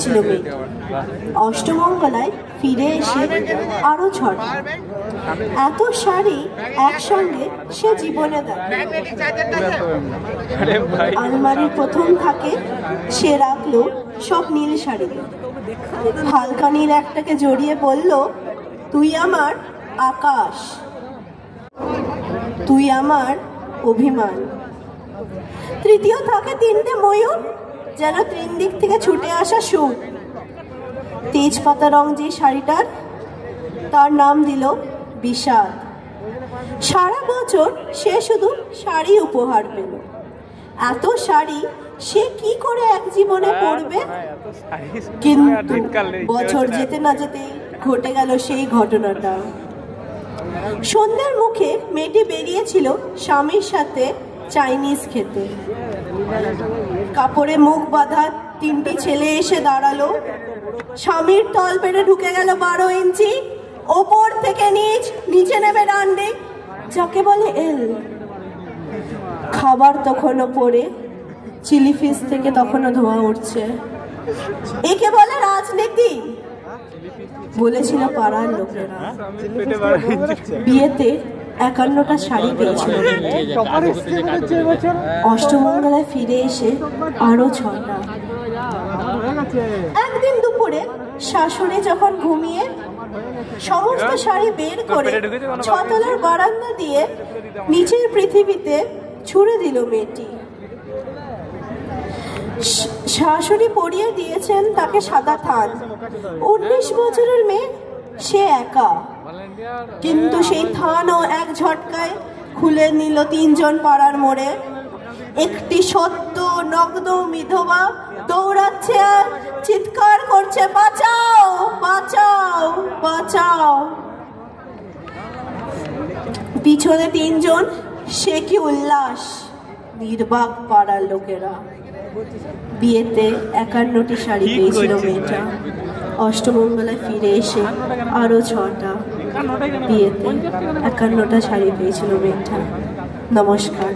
পেয়েছিল মেয়েটি। অষ্টমঙ্গলায় ফিরে এসে আরো 6টা। এত শাড়ি একসঙ্গে সে জীবনে দেখে। আলমারির প্রথম থাকে সে রাখলো সব নীল শাড়িতে। হালকা নীল একটাকে জড়িয়ে বলল, তুই আমার আকাশ, তুই আমার অভিমান। তৃতীয় থাকে 3টে ময়ূর, যেন 3 দিক থেকে ছুটে আসা সুর। তেজপাতা রং যে শাড়িটার, তার নাম দিল বিষাদ। সারা বছর সে শুধু শাড়ি উপহার পেল। এত শাড়ি সে কি করে এক জীবনে পরবে? কিন্তু বছর যেতে না যেতে ঘটে গেল সেই ঘটনাটা। সন্ধ্যার মুখে মেয়েটি বেরিয়েছিল স্বামীর সাথে চাইনিজ খেতে। কাপড়ে মুখ বাঁধা 3টি ছেলে এসে দাঁড়ালো। স্বামীর তল পেটে ঢুকে গেল 12 ইঞ্চি, ওপর থেকে নিচে নেবে ডান্ডে, যাকে বলে এল। খাবার তখনও পড়ে, চিলি ফিশ থেকে তখনও ধোঁয়া উঠছে। একে বলে রাজনীতি, বলেছিল পাড়ার লোকেরা। বিয়েতে 51টা শাড়ি পেয়েছিল। অষ্টমঙ্গলায় ফিরে এসে আরো 6টা। একদিন দুপুরে শাশুড়ি যখন ঘুমিয়ে সমস্ত শাড়ি বের করে 6 তলার বারান্দা দিয়ে নিচের পৃথিবীতে ছুড়ে দিল মেয়েটি। শাশুড়ি পরিয়ে দিয়েছেন তাকে সাদা থান। 19 বছরের মেয়ে, সে একা। কিন্তু সেই থানও এক ঝটকায় খুলে নিল 3 জন পাড়ার মোড়ে। একটি সদ্য নগ্ন বিধবা দৌড়াচ্ছে আর চিৎকার করছে, বাঁচাও বাঁচাও বাঁচাও। পিছনে 3 জন, সে কি উল্লাস! নির্বাক পাড়ার লোকেরা। বিয়েতে 51টি শাড়ি পেয়েছিল মেয়েটা। অষ্টমঙ্গলায় ফিরে এসে আরো 6টা। বিয়েতে 51টা শাড়ি পেয়েছিল মেয়েটা। নমস্কার।